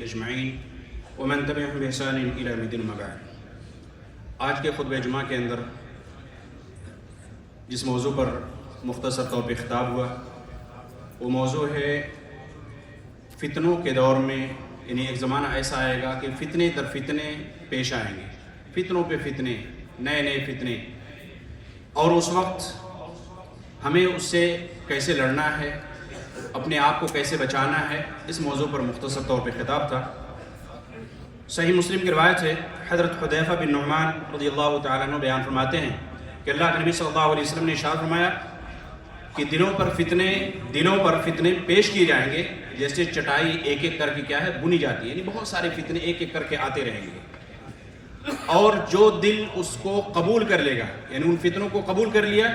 اجمعین ومن تبعهم بإحسان إلى يوم الدين أما بعد۔ آج کے خطبہ جمعہ کے اندر جس موضوع پر مختصر طور پہ خطاب ہوا وہ موضوع ہے فتنوں کے دور میں، یعنی ایک زمانہ ایسا آئے گا کہ فتنے در فتنے پیش آئیں گے، فتنوں پہ فتنے، نئے نئے فتنے، اور اس وقت ہمیں اس سے کیسے لڑنا ہے، اپنے آپ کو کیسے بچانا ہے، اس موضوع پر مختصر طور پہ خطاب تھا۔ صحیح مسلم کی روایت ہے، حضرت حذیفہ بن نعمان رضی اللہ تعالیٰ عنہ بیان فرماتے ہیں کہ اللہ کے نبی صلی اللہ علیہ وسلم نے ارشاد فرمایا کہ دلوں پر فتنے پیش کیے جائیں گے جیسے چٹائی ایک ایک کر کے کیا ہے بنی جاتی ہے، یعنی بہت سارے فتنے ایک ایک کر کے آتے رہیں گے، اور جو دل اس کو قبول کر لے گا، یعنی ان فتنوں کو قبول کر لیا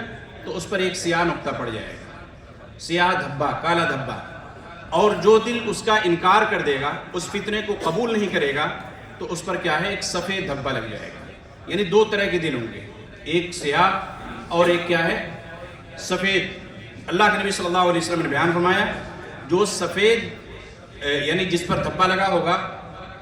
تو اس پر ایک سیاہ نقطہ پڑ جائے گا، سیاہ دھبا، کالا دھبا، اور جو دل اس کا انکار کر دے گا، اس فتنے کو قبول نہیں کرے گا تو اس پر کیا ہے ایک سفید دھبا لگ جائے گا۔ یعنی دو طرح کے دل ہوں گے، ایک سیاہ اور ایک کیا ہے سفید۔ اللہ کے نبی صلی اللہ علیہ وسلم نے بیان فرمایا جو سفید یعنی جس پر دھبا لگا ہوگا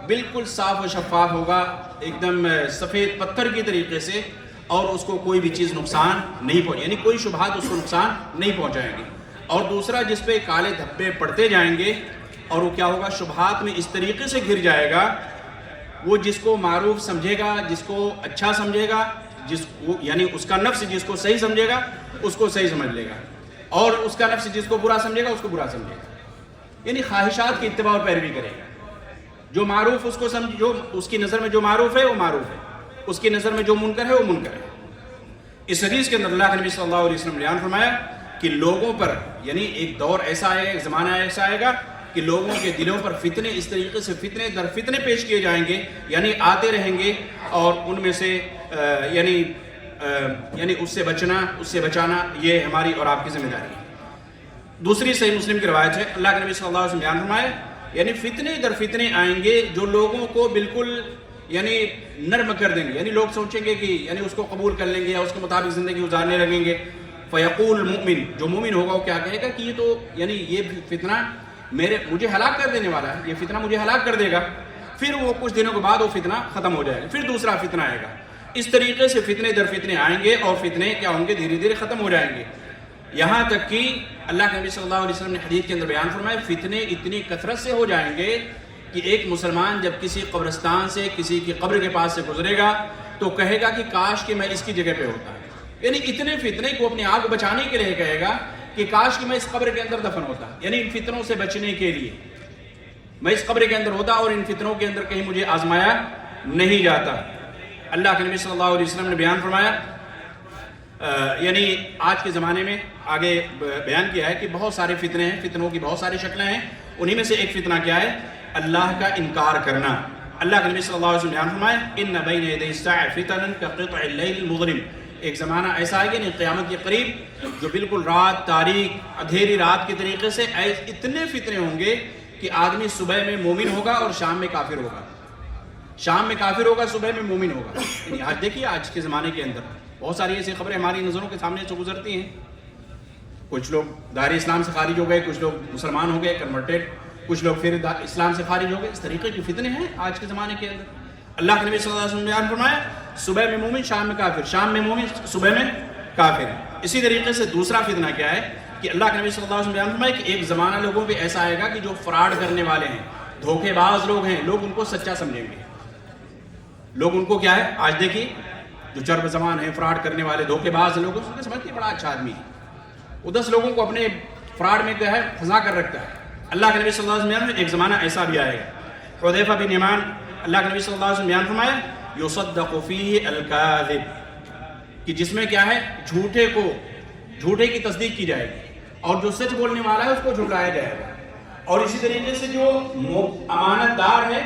بالکل صاف و شفاف ہوگا، ایک دم سفید پتھر کی طریقے سے، اور اس کو کوئی بھی چیز نقصان نہیں پہنچے، یعنی کوئی شبہات اس کو نقصان نہیں پہنچائیں گے۔ اور دوسرا جس پہ کالے دھبے پڑتے جائیں گے اور وہ کیا ہوگا شبہات میں اس طریقے سے گر جائے گا، وہ جس کو معروف سمجھے گا، جس کو اچھا سمجھے گا، یعنی اس کا نفس جس کو صحیح سمجھے گا اس کو صحیح سمجھ لے گا، اور اس کا نفس جس کو برا سمجھے گا اس کو برا سمجھے گا، یعنی خواہشات کی اتباع اور پیروی کرے گا۔ جو معروف اس کو جو اس کی نظر میں جو معروف ہے وہ معروف ہے، اس کی نظر میں جو منکر ہے وہ منکر ہے۔ اس حدیث کے اندر اللہ کے نبی صلی اللہ علیہ وسلم نے بیان فرمایا کہ لوگوں پر، یعنی ایک دور ایسا آئے گا، ایک زمانہ ایسا آئے گا کہ لوگوں کے دلوں پر فتنے اس طریقے سے فتنے در فتنے پیش کیے جائیں گے، یعنی آتے رہیں گے، اور ان میں سے یعنی اس سے بچانا یہ ہماری اور آپ کی ذمہ داری ہے۔ دوسری صحیح مسلم کی روایت ہے، اللہ کے نبی صلی اللہ علیہ وسلم بیان فرمائے یعنی فتنے در فتنے آئیں گے جو لوگوں کو بالکل یعنی نرم کر دیں گے، یعنی لوگ سوچیں گے کہ یعنی اس کو قبول کر لیں گے یا اس کے مطابق زندگی گزارنے لگیں گے۔ فیقول المؤمن، جو مومن ہوگا وہ کیا کہے گا کہ یہ تو یعنی یہ فتنہ مجھے ہلاک کر دینے والا ہے، یہ فتنہ مجھے ہلاک کر دے گا۔ پھر وہ کچھ دنوں کے بعد وہ فتنہ ختم ہو جائے گا، پھر دوسرا فتنہ آئے گا۔ اس طریقے سے فتنے در فتنے آئیں گے اور فتنے کیا ہوں گے دھیرے دھیرے ختم ہو جائیں گے، یہاں تک کہ اللہ کے نبی صلی اللہ علیہ وسلم نے حدیث کے اندر بیان فرمایا فتنے اتنی کثرت سے ہو جائیں گے کہ ایک مسلمان جب کسی قبرستان سے کسی کی قبر کے پاس سے گزرے گا تو کہے گا کہ کاش کہ میں اس کی جگہ پہ ہوتا، یعنی اتنے فتنے کو اپنے آپ کو بچانے کے لیے کہے گا کہ کاش کہ میں اس قبر کے اندر دفن ہوتا، یعنی ان فتنوں سے بچنے کے لیے میں اس قبر کے اندر ہوتا اور ان فتنوں کے اندر کہیں مجھے آزمایا نہیں جاتا۔ اللہ کے نبی صلی اللہ علیہ وسلم نے بیان فرمایا یعنی آج کے زمانے میں آگے بیان کیا ہے کہ بہت سارے فتنے ہیں، فتنوں کی بہت ساری شکلیں ہیں، انہی میں سے ایک فتنہ کیا ہے اللہ کا انکار کرنا۔ اللہ کے نبی صلی اللہ علیہ وسلم نے بیان فرمایا ان بین یدی الساعۃ فتنا کقطع اللیل المظلم، ایک زمانہ ایسا آئے گا یعنی قیامت کے قریب جو بالکل رات تاریک اندھیری رات کے طریقے سے اتنے فتنے ہوں گے کہ آدمی صبح میں مومن ہوگا اور شام میں کافر ہوگا، شام میں کافر ہوگا صبح میں مومن ہوگا۔ یعنی آج دیکھیے آج کے زمانے کے اندر بہت ساری ایسی خبریں ہماری نظروں کے سامنے سے گزرتی ہیں، کچھ لوگ دائرہ اسلام سے خارج ہو گئے، کچھ لوگ مسلمان ہو گئے کنورٹیڈ، کچھ لوگ پھر اسلام سے خارج ہو گئے، اس طریقے کی فتنے ہیں آج کے زمانے کے اندر۔ اللہ کے نبی صلی اللہ علیہ وسلم نے بیان فرمایا صبح میں مومن شام میں کافر، شام میں مومن صبح میں کافر۔ اسی طریقے سے دوسرا فتنہ کیا ہے کہ اللہ کے نبی صلی اللہ علیہ وسلم نے بیان فرمایا کہ ایک زمانہ لوگوں پہ ایسا آئے گا کہ جو فراڈ کرنے والے ہیں، دھوکے باز لوگ ہیں، لوگ ان کو سچا سمجھیں گے، لوگ ان کو کیا ہے آج دیکھیے جو چرب زبان ہیں، فراڈ کرنے والے دھوکے باز لوگ ان کو سمجھتے ہیں بڑا اچھا آدمی ہے، وہ 10 لوگوں کو اپنے فراڈ میں کیا ہے پھنسا کر رکھتا ہے۔ اللہ کے نبی صلی اللہ علیہ وسلم نے ایک زمانہ ایسا بھی آئے گا۔ حذیفہ بن یمان، اللہ کے نبی صلی اللہ علیہ وسلم بیان فرمایا یصدق فیہ الکاذب، کہ جس میں کیا ہے جھوٹے کی تصدیق کی جائے گی، اور جو سچ بولنے والا ہے اس کو جھٹلایا جائے گا، اور اسی طریقے سے جو امانت دار ہے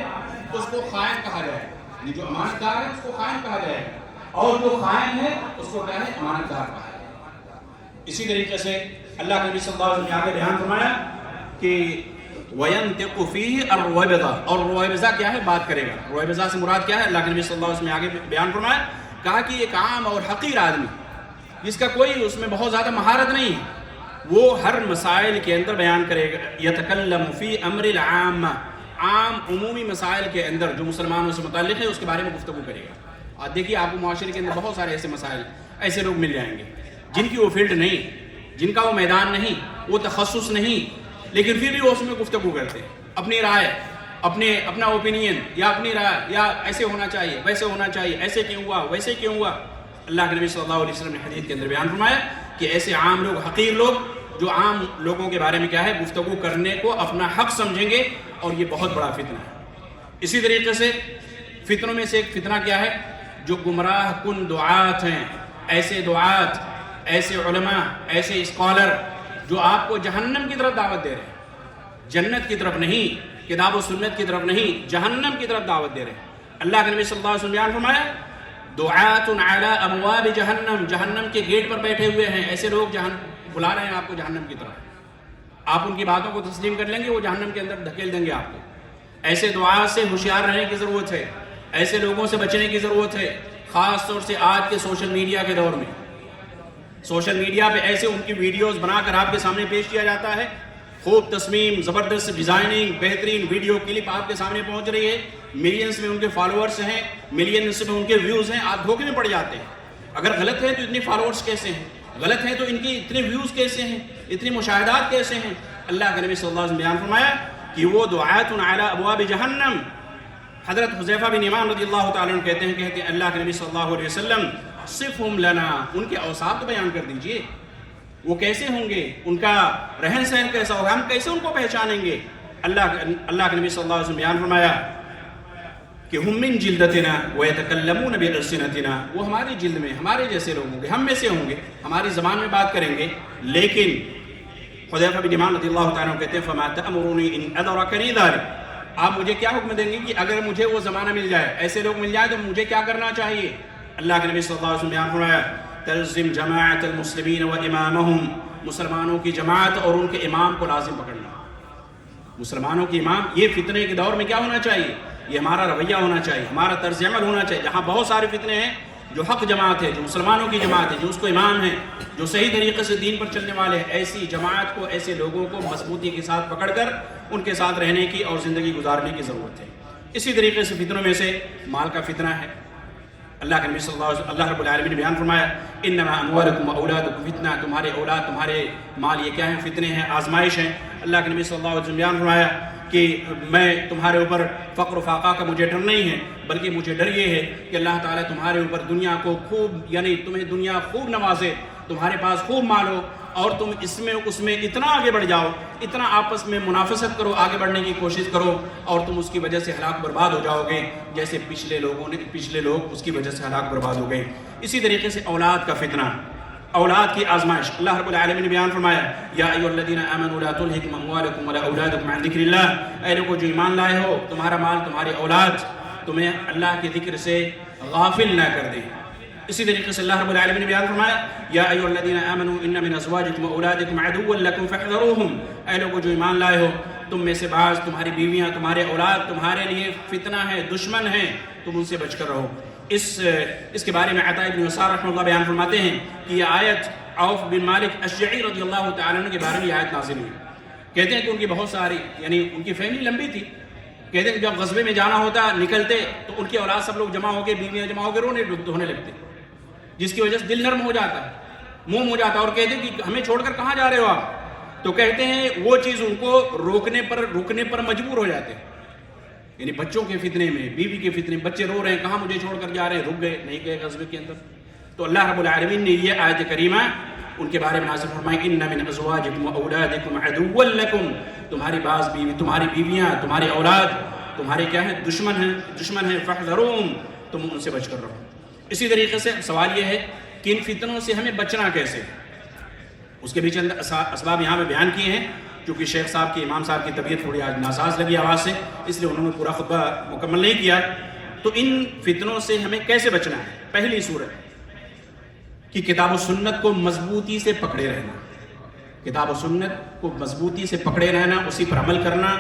اس کو خائن کہا جائے گا، جو امانت دار ہے اس کو خائن کہا جائے گا، اور جو خائن ہے اس کو کیا ہے امانت دار کہا جائے گا۔ اسی طریقے سے اللہ کے نبی صلی اللہ علیہ وسلم نے آگے بیان فرمایا کہ وَيَنْتِقُ فِيهِ الرُّوَيْبِضَةُ، اور رویبضہ کیا ہے بات کرے گا۔ رویبضہ سے مراد کیا ہے اللہ کے نبی صلی اللہ علیہ وسلم نے آگے بیان فرمایا، کہا کہ ایک عام اور حقیر آدمی جس کا کوئی اس میں بہت زیادہ مہارت نہیں ہے، وہ ہر مسائل کے اندر بیان کرے گا، یتکلم فی امر العامہ، عام عمومی مسائل کے اندر جو مسلمانوں سے متعلق ہے اس کے بارے میں گفتگو کرے گا. اور دیکھیے آپ کو معاشرے کے اندر بہت سارے ایسے مسائل، ایسے لوگ مل جائیں گے جن کی وہ فیلڈ نہیں، جن کا وہ میدان نہیں، وہ تخصص نہیں، لیکن پھر بھی وہ اس میں گفتگو کرتے ہیں، اپنی رائے، اپنا اوپینین یا اپنی رائے، یا ایسے ہونا چاہیے، ویسے ہونا چاہیے، ایسے کیوں ہوا، ویسے کیوں ہوا. اللہ کے نبی صلی اللہ علیہ وسلم نے حدیث کے اندر بیان فرمایا کہ ایسے عام لوگ، حقیر لوگ، جو عام لوگوں کے بارے میں کیا ہے گفتگو کرنے کو اپنا حق سمجھیں گے، اور یہ بہت بڑا فتنہ ہے. اسی طریقے سے فتنوں میں سے ایک فتنہ کیا ہے، جو گمراہ کن دعات ہیں، ایسے دعات، ایسے علماء، ایسے اسکالر جو آپ کو جہنم کی طرف دعوت دے رہے ہیں، جنت کی طرف نہیں، کتاب و سنت کی طرف نہیں، جہنم کی طرف دعوت دے رہے ہیں. اللہ کے نبی صلی اللہ علیہ وسلم بیان فرمایا دعات علی ابواب جہنم، جہنم کے گیٹ پر بیٹھے ہوئے ہیں ایسے لوگ، بلا رہے ہیں آپ کو جہنم کی طرف. آپ ان کی باتوں کو تسلیم کر لیں گے، وہ جہنم کے اندر دھکیل دیں گے آپ کو. ایسے دعات سے ہوشیار رہنے کی ضرورت ہے، ایسے لوگوں سے بچنے کی ضرورت ہے، خاص طور سے آج کے سوشل میڈیا کے دور میں. سوشل میڈیا پہ ایسے ان کی ویڈیوز بنا کر آپ کے سامنے پیش کیا جاتا ہے، خوب تصمیم، زبردست ڈیزائننگ، بہترین ویڈیو کلپ آپ کے سامنے پہنچ رہی ہے، ملینز میں ان کے فالوورز ہیں، ملینز میں ان کے ویوز ہیں، آپ دھوکے میں پڑ جاتے ہیں. اگر غلط ہے تو اتنے فالوورز کیسے ہیں، غلط ہے تو ان کی اتنے ویوز کیسے ہیں، اتنے مشاہدات کیسے ہیں. اللہ کے نبی صلی اللہ علیہ وسلم بیان فرمایا کہ وہ دعات علی ابواب جہنم. حضرت حذیفہ بن یمان رضی اللہ تعالیٰ عنہ کہتے ہیں اللہ کے نبی صلی اللہ علیہ وسلم صفہم لنا، ان کے اوصاف تو بیان کر دیجئے، وہ کیسے ہوں گے، ان کا رہن سہن کیسا ہوگا، ہم کیسے ان کو پہچانیں گے. اللہ کے نبی صلی اللہ علیہ وسلم بیان فرمایا کہ ہم من جلدتنا ویتکلمون بألسنتنا، وہ ہماری جلد میں، ہمارے جیسے لوگ ہوں گے، ہم میں سے ہوں گے، ہماری زبان میں بات کریں گے. لیکن حذیفہ بن یمان رضی اللہ تعالیٰ عنہ کہتے ہیں فما تأمرونی ان ادرکنی ذلک، آپ مجھے کیا حکم دیں گے کہ اگر مجھے وہ زمانہ مل جائے، ایسے لوگ مل جائے تو مجھے کیا کرنا چاہیے. اللہ کے نبی صلی اللہ علیہ وسلم بیان فرمایا تلزم جماعت المسلمین و امامہم، مسلمانوں کی جماعت اور ان کے امام کو لازم پکڑنا. مسلمانوں کے امام، یہ فتنے کے دور میں کیا ہونا چاہیے، یہ ہمارا رویہ ہونا چاہیے، ہمارا طرز عمل ہونا چاہیے. جہاں بہت سارے فتنے ہیں، جو حق جماعت ہے، جو مسلمانوں کی جماعت ہے، جو اس کو امام ہیں، جو صحیح طریقے سے دین پر چلنے والے ہیں، ایسی جماعت کو، ایسے لوگوں کو مضبوطی کے ساتھ پکڑ کر ان کے ساتھ رہنے کی اور زندگی گزارنے کی ضرورت ہے. اسی طریقے سے فتنوں میں سے مال کا فتنہ ہے. اللہ کے نبی صلی اللہ علیہ وسلم، اللہ رب العالمین نے بیان فرمایا انما اموالکم و اولادکم فتنہ، تمہارے اولاد، تمہارے مال یہ کیا ہیں، فتنے ہیں، آزمائش ہیں. اللہ کے نبی صلی اللہ علیہ وسلم بیان فرمایا کہ میں تمہارے اوپر فقر و فاقہ کا مجھے ڈر نہیں ہے، بلکہ مجھے ڈر یہ ہے کہ اللہ تعالیٰ تمہارے اوپر دنیا کو خوب، یعنی تمہیں دنیا خوب نوازے، تمہارے پاس خوب مال ہو، اور تم اس میں اتنا آگے بڑھ جاؤ، اتنا آپس میں منافست کرو، آگے بڑھنے کی کوشش کرو، اور تم اس کی وجہ سے ہلاک برباد ہو جاؤ گے، جیسے پچھلے لوگ اس کی وجہ سے ہلاک برباد ہو گئے. اسی طریقے سے اولاد کا فتنہ، اولاد کی آزمائش. اللہ رب العالمین نے بیان فرمایا یا ایھا الذین آمنوا لا تلھکم اموالکم ولا اولادکم عن ذکر اللہ، اے لوگو جو ایمان لائے ہو، تمہارا مال، تمہاری اولاد تمہیں اللہ کے ذکر سے غافل نہ کر دیں. اسی طریقے سے اللہ رب العالمین نے بیان فرمایا یا ایھا الذین آمنوا ان من ازواجکم واولادکم عدوا لکم فاحذروہم، اے لوگو جو ایمان لائے ہو، تم میں سے بعض، تمہاری بیویاں، تمہارے اولاد تمہارے لیے فتنہ ہے، دشمن ہیں، تم ان سے بچ کر رہو. اس کے بارے میں عطاء بن یسار رحمہ اللہ بیان فرماتے ہیں کہ یہ آیت عوف بن مالک اشجعی رضی اللہ تعالیٰ عنہ کے بارے میں یہ آیت نازل ہوئی. کہتے ہیں کہ ان کی بہت ساری، یعنی ان کی فیملی لمبی تھی. کہتے ہیں کہ جب غزوے میں جانا ہوتا، نکلتے تو ان کی اولاد سب لوگ جمع ہو کے، بیویاں جمع ہو کے رونے لگتے، جس کی وجہ سے دل نرم ہو جاتا ہے، موم ہو جاتا ہے. اور کہتے ہیں کہ ہمیں چھوڑ کر کہاں جا رہے ہو آپ؟ تو کہتے ہیں وہ چیز ان کو رکنے پر مجبور ہو جاتے ہیں. یعنی بچوں کے فتنے میں، بیوی کے فتنے میں، بچے رو رہے ہیں، کہاں مجھے چھوڑ کر جا رہے ہیں، رک گئے، نہیں گئے غزوے کے اندر. تو اللہ رب العالمین نے یہ آیت کریمہ ان کے بارے میں نازل فرمائی ان من ازواجکم واولادکم عدوا لکم، تمہاری بعض بیوی، تمہاری بیویاں، تمہارے اولاد تمہارے کیا ہیں، دشمن ہیں، فاحذروہم، تم ان سے بچ کر رہو. اسی طریقے سے سوال یہ ہے کہ ان فتنوں سے ہمیں بچنا کیسے، اس کے بھی چند اسباب یہاں پہ بیان کیے ہیں. کیونکہ شیخ صاحب کی، امام صاحب کی طبیعت تھوڑی آج ناساز لگی آواز سے، اس لیے انہوں نے پورا خطبہ مکمل نہیں کیا. تو ان فتنوں سے ہمیں کیسے بچنا ہے؟ پہلی صورت کہ کتاب و سنت کو مضبوطی سے پکڑے رہنا، کتاب و سنت کو مضبوطی سے پکڑے رہنا، اسی پر عمل کرنا،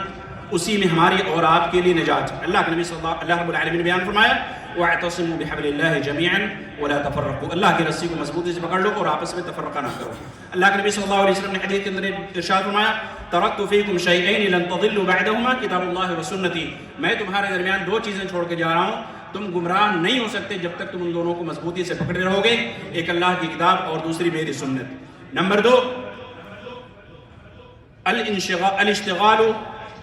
اسی میں ہماری اور آپ کے لیے نجات ہے۔ اللہ کے نبی صلی اللہ رب العالمین نے بیان فرمایا وَاعْتَصِمُوا بِحَبْلِ اللَّهِ جَمِيعًا وَلَا تَفَرَّقُوا، اللہ کی رسی کو مضبوطی سے پکڑ لو اور آپس میں تفرقہ نہ کرو۔ اللہ کے نبی صلی اللہ علیہ وسلم نے حدیث کے اندر ارشاد فرمایا تَرَكْتُ فِيكُمْ شَيْئَيْنِ لَن تَضِلُّوا بَعْدَهُمَا كِتَابُ اللَّهِ وَسُنَّتِي، میں تمہارے درمیان دو چیزیں چھوڑ کے جا رہا ہوں، تم گمراہ نہیں ہو سکتے جب تک تم ان دونوں کو مضبوطی سے پکڑے رہو گے، ایک اللہ کی کتاب اور دوسری میری سنت۔ نمبر 2 الاشتغال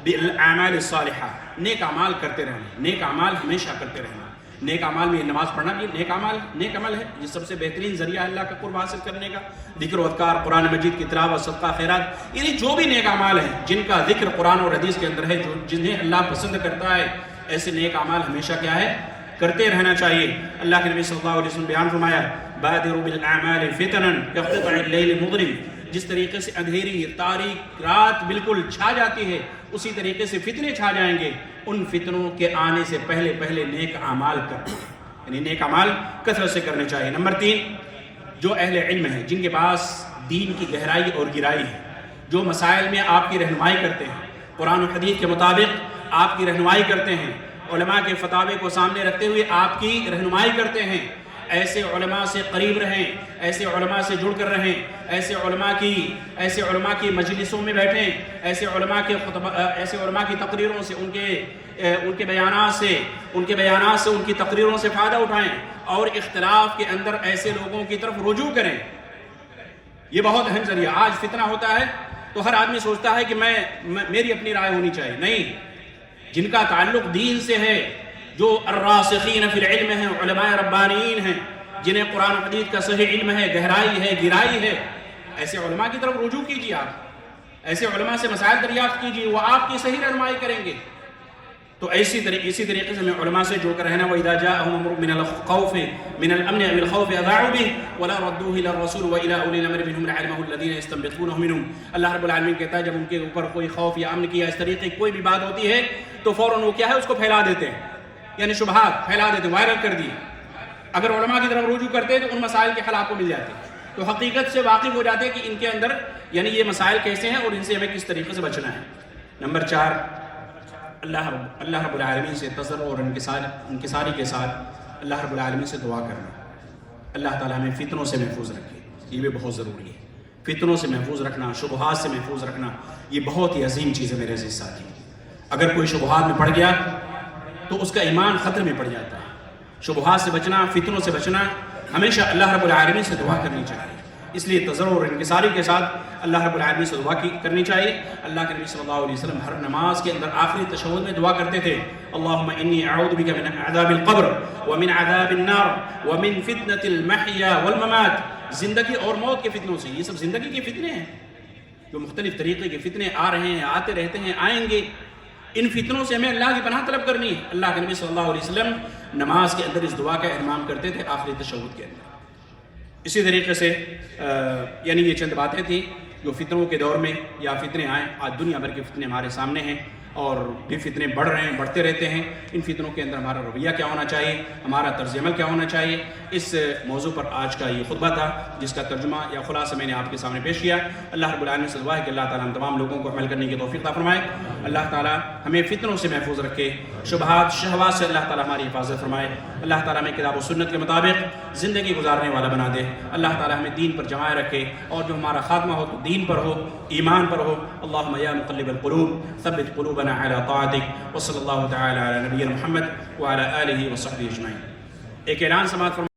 بالاعمال الصالحہ، نیک اعمال کرتے رہنا، نیک اعمال ہمیشہ کرتے رہنا۔ نیک اعمال میں نماز پڑھنا بھی نیک عمل ہے، یہ سب سے بہترین ذریعہ اللہ کا قرب حاصل کرنے کا۔ ذکر و اذکار، قرآن مجید کی تلاوت، صدقہ خیرات، یعنی جو بھی نیک اعمال ہیں جن کا ذکر قرآن اور حدیث کے اندر ہے، جنہیں اللہ پسند کرتا ہے، ایسے نیک اعمال ہمیشہ کیا ہے، کرتے رہنا چاہیے۔ اللہ کے نبی صلی اللہ علیہ وسلم بیان فرمایا بادروا بالاعمال فتنا كقطع الليل المظلم، جس طریقے سے اندھیری تاریک رات بالکل چھا جاتی ہے اسی طریقے سے فتنے چھا جائیں گے، ان فتنوں کے آنے سے پہلے پہلے نیک اعمال کرنا، یعنی نیک اعمال کثرت سے کرنے چاہیے۔ نمبر 3 جو اہل علم ہیں، جن کے پاس دین کی گہرائی اور گہرائی ہے، جو مسائل میں آپ کی رہنمائی کرتے ہیں، قرآن و حدیث کے مطابق آپ کی رہنمائی کرتے ہیں، علماء کے فتاوے کو سامنے رکھتے ہوئے آپ کی رہنمائی کرتے ہیں، ایسے علماء سے قریب رہیں، ایسے علماء سے جڑ کر رہیں، ایسے علماء کی مجلسوں میں بیٹھیں، ایسے علماء کی تقریروں سے ان کے بیانات سے ان کی تقریروں سے فائدہ اٹھائیں، اور اختلاف کے اندر ایسے لوگوں کی طرف رجوع کریں۔ یہ بہت اہم ذریعہ۔ آج فتنہ ہوتا ہے تو ہر آدمی سوچتا ہے کہ میری اپنی رائے ہونی چاہیے، نہیں، جن کا تعلق دین سے ہے، جو الراسخین فی العلم ہیں، علماء ربانیین ہیں، جنہیں قرآن و حدیث کا صحیح علم ہے، گہرائی ہے، گہرائی ہے، ایسے علماء کی طرف رجوع کیجیے، آپ ایسے علماء سے مسائل دریافت کیجیے، وہ آپ کی صحیح رہنمائی کریں گے۔ تو اسی طریقے سے میں علماء سے جڑ کر رہنا۔ وَإِذَا جَاءَهُمْ أَمْرٌ مِّنَ الْخَوْفِ مِنَ الْأَمْنِ أَوِ الْخَوْفِ أَذَاعُوا بِهِ وَلَا رَدُّوهُ إِلَى الرَّسُولِ وَإِلَى أُولِي الْأَمْرِ مِنْهُمْ لَعَلِمَهُ الَّذِينَ يَسْتَنبِطُونَهُ مِنْهُمْ۔ اللہ رب العالمین کہتا ہے جب ان کے اوپر کوئی خوف یا امن کی یا اس طریقے کی کوئی بھی بات ہوتی ہے تو فوراً وہ کیا ہے، اس کو پھیلا دیتے ہیں، یعنی شبہات پھیلا دیتے ہیں، وائرل کر دیے۔ اگر علماء کی طرف رجوع کرتے تو ان مسائل کے حل آپ کو مل جاتے، تو حقیقت سے واقف ہو جاتے کہ ان کے اندر یعنی یہ مسائل کیسے ہیں اور ان سے ہمیں کس طریقے سے بچنا ہے۔ نمبر 4 اللہ رب العالمین سے تضرع اور انکساری کے ساتھ اللہ رب العالمین سے دعا کرنا، اللہ تعالیٰ ہمیں فتنوں سے محفوظ رکھے، یہ بھی بہت ضروری ہے۔ فتنوں سے محفوظ رکھنا، شبہات سے محفوظ رکھنا، یہ بہت ہی عظیم چیز ہے میرے عزیز ساتھی۔ اگر کوئی شبہات میں پڑ گیا تو اس کا ایمان خطرے میں پڑ جاتا ہے۔ شبہات سے بچنا، فتنوں سے بچنا، ہمیشہ اللہ رب العالمین سے دعا کرنی چاہیے۔ اس لیے تضرع اور انکساری کے ساتھ اللہ رب العالمین سے دعا کرنی چاہیے۔ اللہ کے نبی صلی اللہ علیہ وسلم ہر نماز کے اندر آخری تشہد میں دعا کرتے تھے اللہم انی اعوذ بک من عذاب القبر ومن عذاب النار ومن فتنة المحیا والممات، زندگی اور موت کے فتنوں سے۔ یہ سب زندگی کے فتنے ہیں، جو مختلف طریقے کے فتنے آ رہے ہیں، آتے رہتے ہیں، آئیں گے، ان فتنوں سے ہمیں اللہ کی پناہ طلب کرنی ہے۔ اللہ کے نبی صلی اللہ علیہ وسلم نماز کے اندر اس دعا کا اہتمام کرتے تھے آخری تشہد کے اندر۔ اسی طریقے سے یعنی یہ چند باتیں تھیں جو فتنوں کے دور میں یا فتنے آئیں۔ آج دنیا بھر کے فتنے ہمارے سامنے ہیں اور یہ فتنے بڑھ رہے ہیں، بڑھتے رہتے ہیں۔ ان فتنوں کے اندر ہمارا رویہ کیا ہونا چاہیے، ہمارا طرز عمل کیا ہونا چاہیے، اس موضوع پر آج کا یہ خطبہ تھا جس کا ترجمہ یا خلاصہ میں نے آپ کے سامنے پیش کیا۔ اللہ رب العالمین سے دعا ہے کہ اللہ تعالیٰ ہم تمام لوگوں کو عمل کرنے کی توفیق عطا فرمائے۔ اللہ تعالیٰ ہمیں فتنوں سے محفوظ رکھے، شبہات شہوات سے اللہ تعالیٰ ہماری حفاظت فرمائے۔ اللہ تعالیٰ ہمیں کتاب و سنت کے مطابق زندگی گزارنے والا بنا دے۔ اللہ تعالیٰ ہمیں دین پر جمائے رکھے اور جو ہمارا خاتمہ ہو تو دین پر ہو، ایمان پر ہو۔ اللہم یا مقلب القلوب ثبت قلوبنا علی طاعتک، وصلی اللہ تعالی علی نبینا محمد وعلی آلہ وصحبہ اجمعین۔ ایک اعلان سماعت فرمائے۔